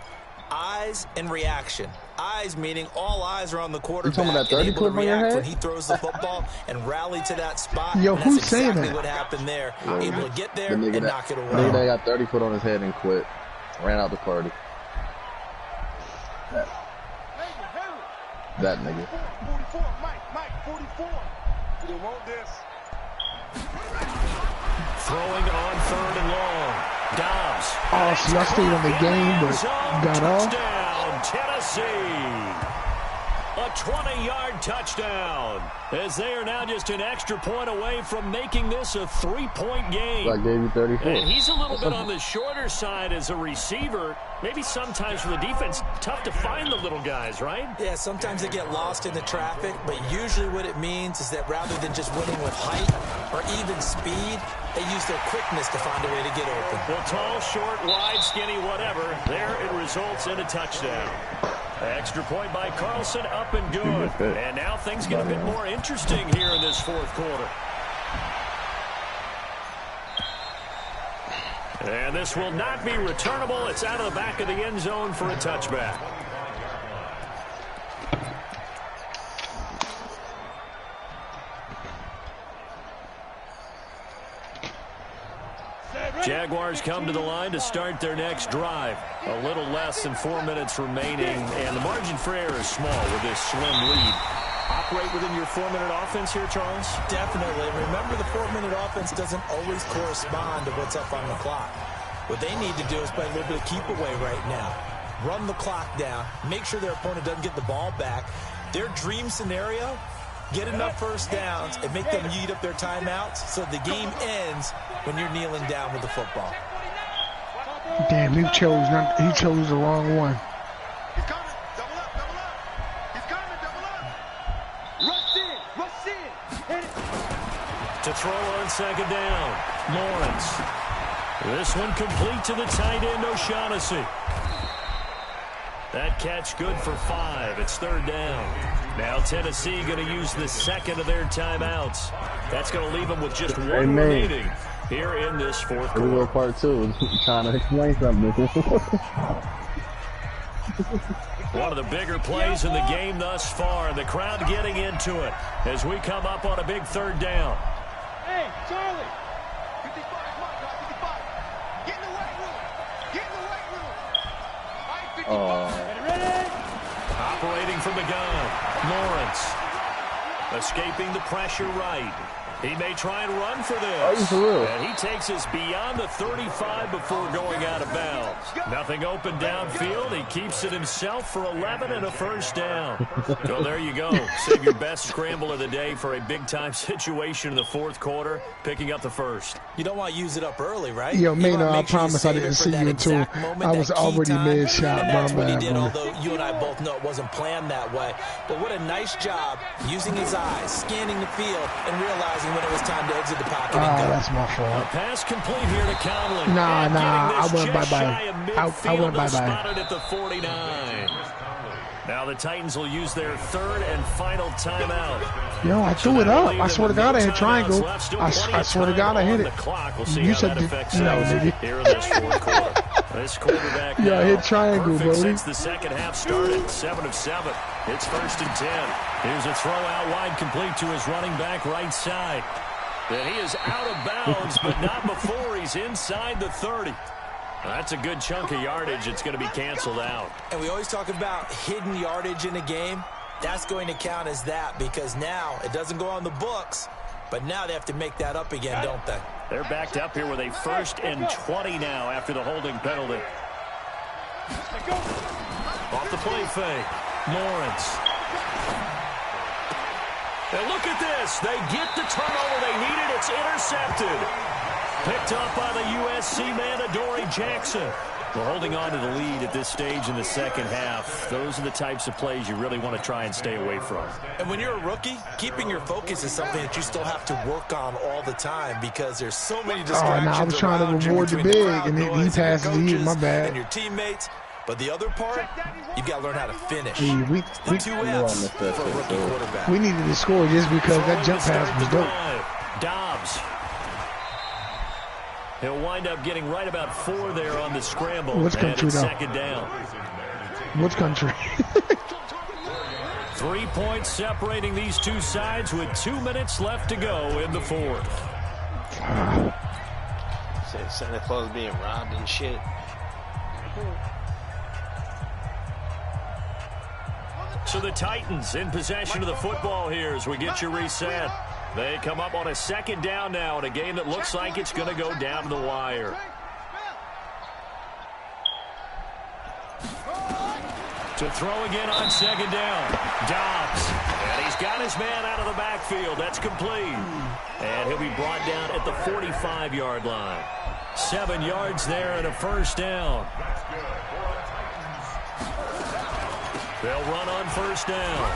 Eyes and reaction. Eyes meaning all eyes are on the quarterback. You talking about 30 clip on your head? When he throws the football and rally to that spot. Yo, who's saying exactly that? What happened there. Able to get there and knock it away. The nigga that got 30 foot on his head and quit. Ran out the party. That nigga. 44, Mike, 44. You want this? Throwing on 3rd and long. Dobbs. Oh, see, I stayed on the game, but got off. Touchdown, Tennessee. A 20-yard touchdown, as they are now just an extra point away from making this a 3-point game. I gave you 34. And he's a little bit on the shorter side as a receiver. Maybe sometimes for the defense, tough to find the little guys, right? Yeah, sometimes they get lost in the traffic, but usually what it means is that rather than just winning with height or even speed, they use their quickness to find a way to get open. Well, tall, short, wide, skinny, whatever, there it results in a touchdown. Extra point by Carlson, up and good. And now things get a bit more interesting here in this 4th quarter. And this will not be returnable. It's out of the back of the end zone for a touchback. Jaguars come to the line to start their next drive. A little less than 4 minutes remaining, and the margin for error is small with this slim lead. Operate within your 4-minute offense here, Charles? Definitely. Remember, the 4-minute offense doesn't always correspond to what's up on the clock. What they need to do is play a little bit of keep away right now. Run the clock down. Make sure their opponent doesn't get the ball back. Their dream scenario, get enough 1st downs and make them eat up their timeouts so the game ends when you're kneeling down with the football. Damn, he chose the wrong one. He's coming. Double up. He's coming. Double up. Rush in. Hit it. To throw on 2nd down, Lawrence. This one complete to the tight end, O'Shaughnessy. That catch good for 5. It's 3rd down. Now Tennessee going to use the second of their timeouts. That's going to leave them with just one remaining here in this 4th quarter. We go part 2. Trying to explain something. One of the bigger plays in the game thus far. The crowd getting into it as we come up on a big 3rd down. Hey, Charlie. 55, Mike, 55. Get in the weight room. Get in the weight room. All right, 55. Ready? Operating from the gun. Lawrence. Escaping the pressure right. He may try and run for this. And he takes us beyond the 35 before going out of bounds. Nothing open downfield. He keeps it himself for 11 and a 1st down. So there you go. Save your best scramble of the day for a big-time situation in the 4th quarter, picking up the 1st. You don't want to use it up early, right? Yo, Maynard, I promise I didn't see you until I was already mid-shot. And that's what he did, although you and I both know it wasn't planned that way. But what a nice job using his eyes, scanning the field, and realizing when it was time to exit the pocket and go. That's my fault. A pass complete here to Conley. Nah, I went bye-bye. I went bye-bye. Spotted at the 49. Now the Titans will use their 3rd and final timeout. Yo, I threw it up. I swear to God I hit triangle. I swear to God I hit it. You said nigga. Here in this 4th quarter. This quarterback I hit triangle, bro. Since the second half started, 7 of 7. It's 1st and 10. Here's a throw out wide complete to his running back right side. And he is out of bounds, but not before he's inside the 30. That's a good chunk of yardage. It's going to be canceled out. And we always talk about hidden yardage in a game. That's going to count as that because now it doesn't go on the books, but now they have to make that up again, don't they? They're backed up here with a 1st and 20 now after the holding penalty. Off the play fake. Lawrence. And look at this. They get the turnover they needed. It's intercepted. Picked up by the USC man, Adoree Jackson. We're holding on to the lead at this stage in the second half. Those are the types of plays you really want to try and stay away from. And when you're a rookie, keeping your focus is something that you still have to work on all the time because there's so many distractions. I was trying to reward the big, and he passed me. My bad. And your teammates. But the other part, you've got to learn how to finish. We 2 F's for a rookie quarterback. We needed to score just because that jump pass was dope. Dobbs. He'll wind up getting right about 4 there on the scramble. Which country, though? 2nd down. Which country? 3 points separating these two sides with 2 minutes left to go in the 4th. Santa Claus being robbed and shit. So the Titans in possession of the football here as we get you reset. They come up on a 2nd down now in a game that looks like it's going to go down to the wire. To throw again on 2nd down. Dobbs. And he's got his man out of the backfield. That's complete. And he'll be brought down at the 45-yard line. 7 yards there and a 1st down. They'll run on 1st down.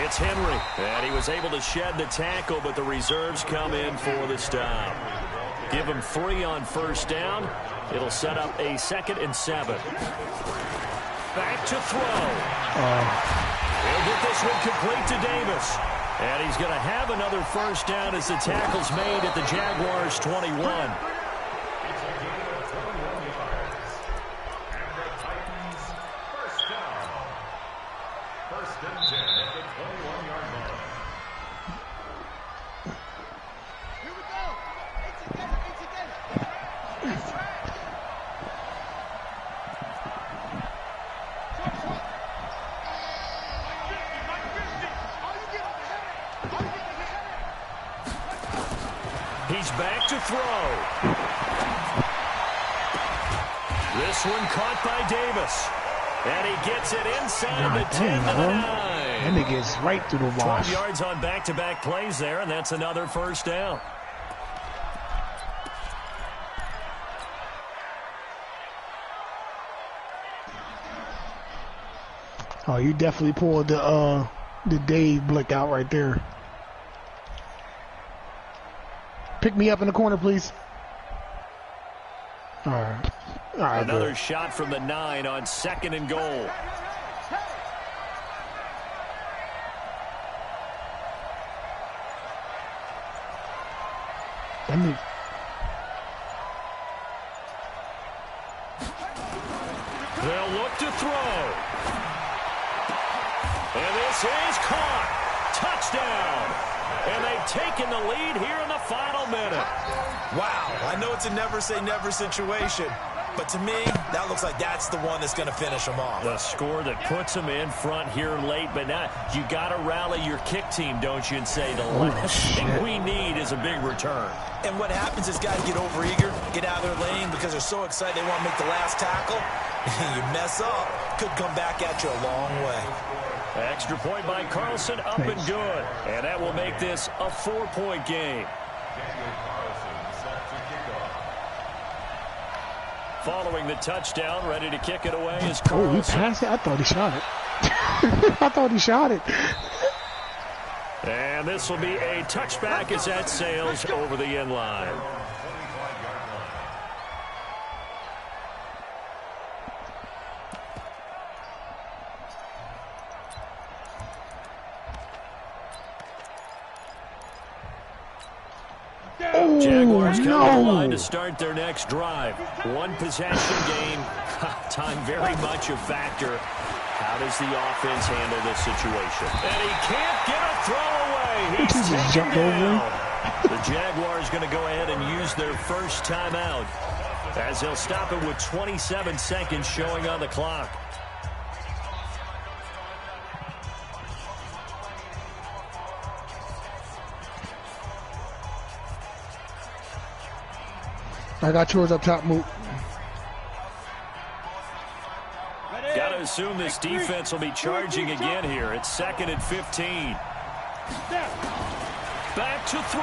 It's Henry. And he was able to shed the tackle, but the reserves come in for the stop. Give him 3 on 1st down. It'll set up a 2nd and 7. Back to throw. He'll get this one complete to Davis. And he's going to have another 1st down as the tackle's made at the Jaguars' 21. He's back to throw. This one caught by Davis. And he gets it inside the 10 to the 9. And he gets right through the wash. 12 yards on back-to-back plays there, and that's another 1st down. Oh, you definitely pulled the Dave Blick out right there. Pick me up in the corner, please. All right. All right. Another good. shot from the 9 on 2nd and goal. They'll look to throw. And this is caught. Touchdown. And they've taken the lead here in the final minute. Wow, I know it's a never-say-never situation, but to me, that looks like that's the one that's going to finish them off. The score that puts them in front here late, but now you got to rally your kick team, don't you, and say the last thing we need is a big return. And what happens is guys get overeager, get out of their lane because they're so excited they want to make the last tackle. You mess up, could come back at you a long way. Extra point by Carlson, up and good. And that will make this a 4-point game. Following the touchdown, ready to kick it away is Carlson. Oh, he passed it? I thought he shot it. I thought he shot it. And this will be a touchback as that sails over the end line. Jaguars come to the line to start their next drive. One possession game. Time very much a factor. How does the offense handle this situation? And he can't get a throw away. He's taken down. The Jaguars going to go ahead and use their first timeout as they'll stop it with 27 seconds showing on the clock. I got yours up top, Moot. Got to assume this defense will be charging again here. It's 2nd and 15. Back to throw.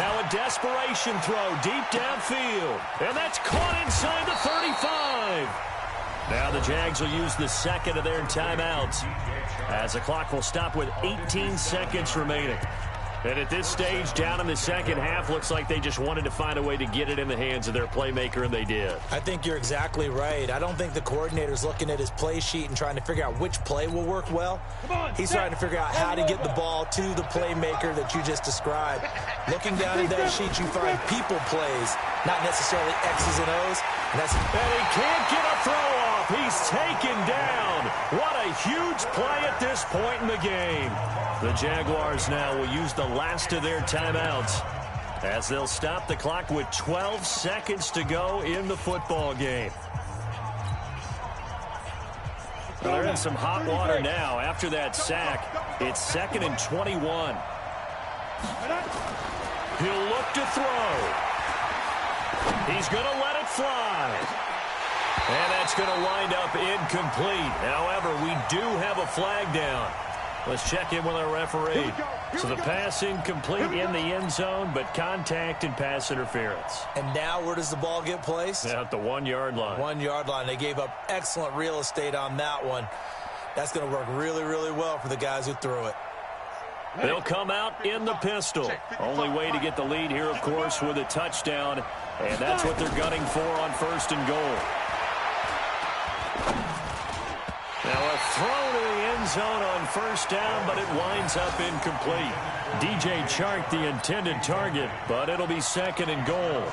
Now a desperation throw deep downfield. And that's caught inside the 35. Now the Jags will use the second of their timeouts as the clock will stop with 18 seconds remaining. And at this stage, down in the second half, looks like they just wanted to find a way to get it in the hands of their playmaker, and they did. I think you're exactly right. I don't think the coordinator's looking at his play sheet and trying to figure out which play will work well. He's trying to figure out how to get the ball to the playmaker that you just described. Looking down at that sheet, you find people plays, not necessarily X's and O's. And he can't get a throw off. He's taken down. What a huge play at this point in the game. The Jaguars now will use the last of their timeouts as they'll stop the clock with 12 seconds to go in the football game. Well, they're in some hot water now. After that sack, it's 2nd and 21. He'll look to throw. He's going to let it fly. And that's going to wind up incomplete. However, we do have a flag down. Let's check in with our referee. So the pass incomplete in the end zone, but contact and pass interference. And now where does the ball get placed? At the 1-yard line. 1-yard line. They gave up excellent real estate on that one. That's going to work really, really well for the guys who threw it. They'll come out in the pistol. Only way to get the lead here, of course, with a touchdown. And that's what they're gunning for on 1st and goal. Now a throw to the end zone on 1st down, but it winds up incomplete. DJ Chark the intended target, but it'll be 2nd and goal.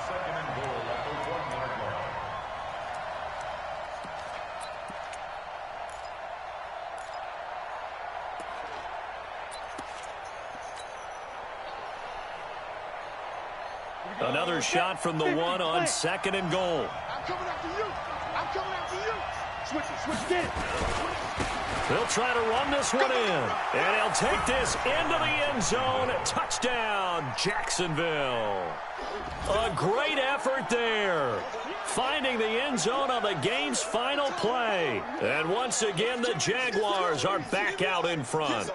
Another shot from the 1 on 2nd and goal. I'm coming after you. I'm coming after you. Switch it. They'll try to run this one in. And he'll take this into the end zone. Touchdown, Jacksonville. A great effort there. Finding the end zone on the game's final play. And once again, the Jaguars are back out in front.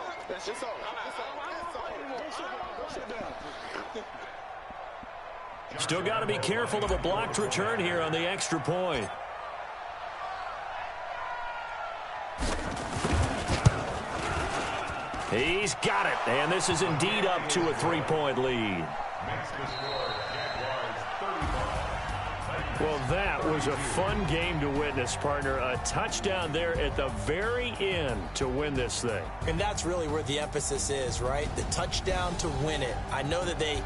Still got to be careful of a blocked return here on the extra point. He's got it, and this is indeed up to a 3-point lead. Well, that was a fun game to witness, partner. A touchdown there at the very end to win this thing. And that's really where the emphasis is, right? The touchdown to win it. I know that they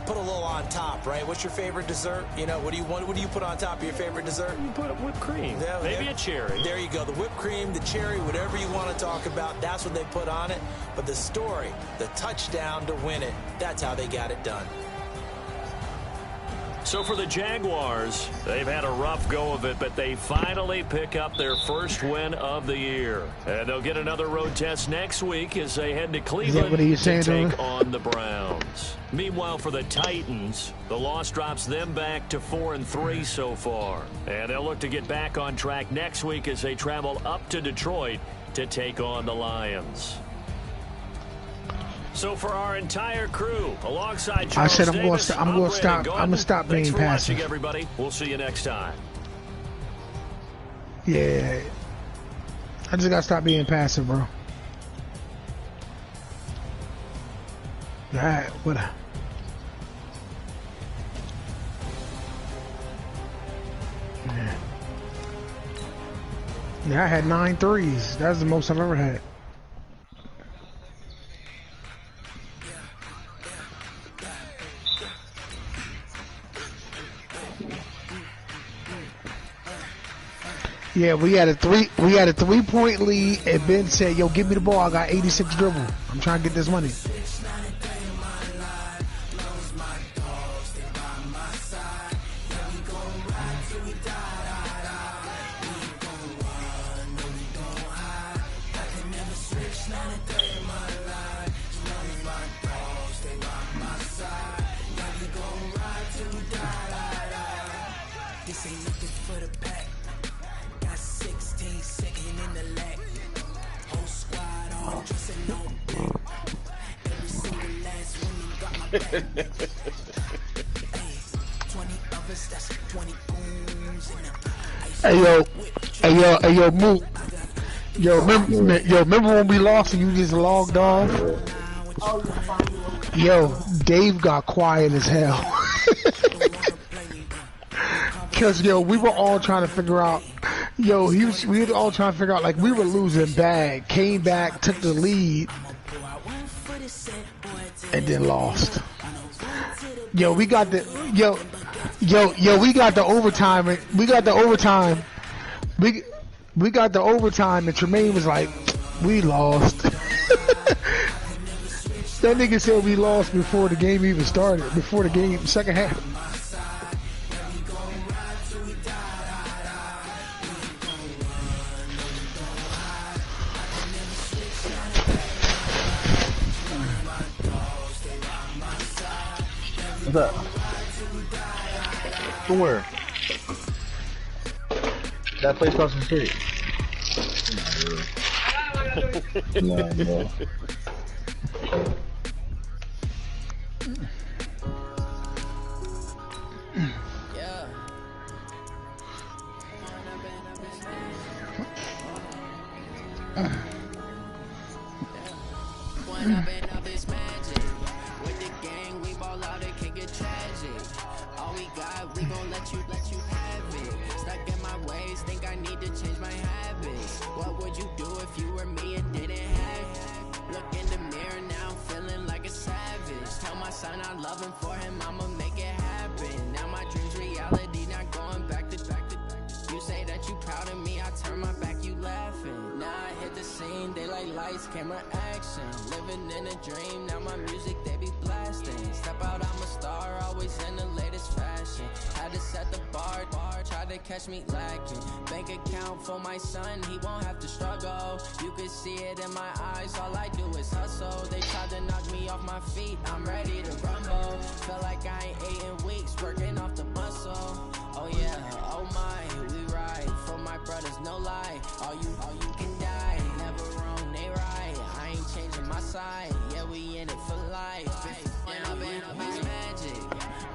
put a little on top, right? What's your favorite dessert? You know, what do you put on top of your favorite dessert? You put whipped cream. Yeah, maybe a cherry. There you go. The whipped cream, the cherry, whatever you want to talk about, that's what they put on it. But the story, the touchdown to win it, that's how they got it done. So for the Jaguars, they've had a rough go of it, but they finally pick up their first win of the year. And they'll get another road test next week as they head to Cleveland to take on the Browns. Meanwhile, for the Titans, the loss drops them back to 4-3 so far. And they'll look to get back on track next week as they travel up to Detroit to take on the Lions. So for our entire crew, alongside Charles I said I'm Davis, going to stop being passive. Thanks for watching, everybody. We'll see you next time. Yeah, I just got to stop being passive, bro. Alright, what? Yeah, I had 9 threes. That's the most I've ever had. Yeah, we had a 3-point lead, and Ben said, "Yo, give me the ball. I got 86 dribble. I'm trying to get this money." Hey yo, Moot. Remember when we lost and you just logged off? Yo, Dave got quiet as hell. Cause yo, we were all trying to figure out. Yo, we were all trying to figure out, like, we were losing bad. Came back, took the lead, and then lost. Yo, we got the we got the overtime. We got the overtime. We got the overtime, and Tremaine was like, "We lost." That nigga said we lost before the game even started. Before the game, second half. What's up? From where? That place across the street. No. Camera action, living in a dream. Now my music they be blasting. Step out, I'm a star, always in the latest fashion. Had to set the bar, tried to catch me lacking. Bank account for my son, he won't have to struggle. You can see it in my eyes, all I do is hustle. They tried to knock me off my feet, I'm ready to rumble. Feel like I ain't ate in weeks, working off the muscle. Oh yeah, oh my, we ride for my brothers, no lie. All you can die, never wrong, they right. I ain't changing my side, yeah, we in it for life. When I've been up is magic.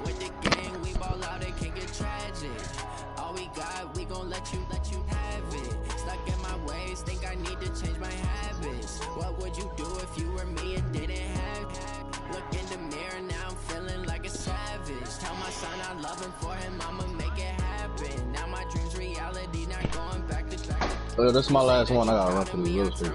With the gang, we ball out, it can get tragic. All we got, we gon' let you have it. Stuck in my ways, think I need to change my habits. What would you do if you were me and didn't have it? Look in the mirror, now I'm feeling like a savage. Tell my son I love him, for him I'ma make it happen. That's my last one. I gotta run through the real shit.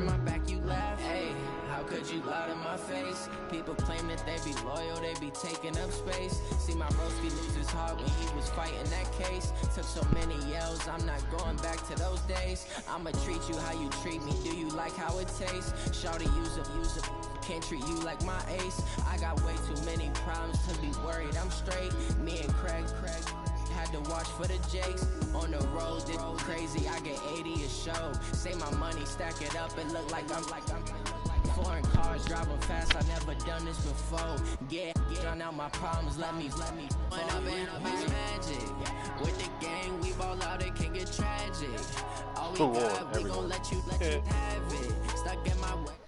How could you lie to my face? People claim that they be loyal, they be taking up space. See my broski lose his heart when he was fighting that case. Took so many yells, I'm not going back to those days. I'ma treat you how you treat me, do you like how it tastes? Shawty use a, can't treat you like my ace. I got way too many problems to be worried, I'm straight. Me and Craig had to watch for the Jakes. On the road, it's crazy, I get 80 a show. Say my money, stack it up, it look like I'm foreign cars, driving fast, I never done this before. Get drown out my problems, let me when I been up is magic. With the gang, we ball out, it can get tragic. All we got, we gon' let you have it. Stuck in my way.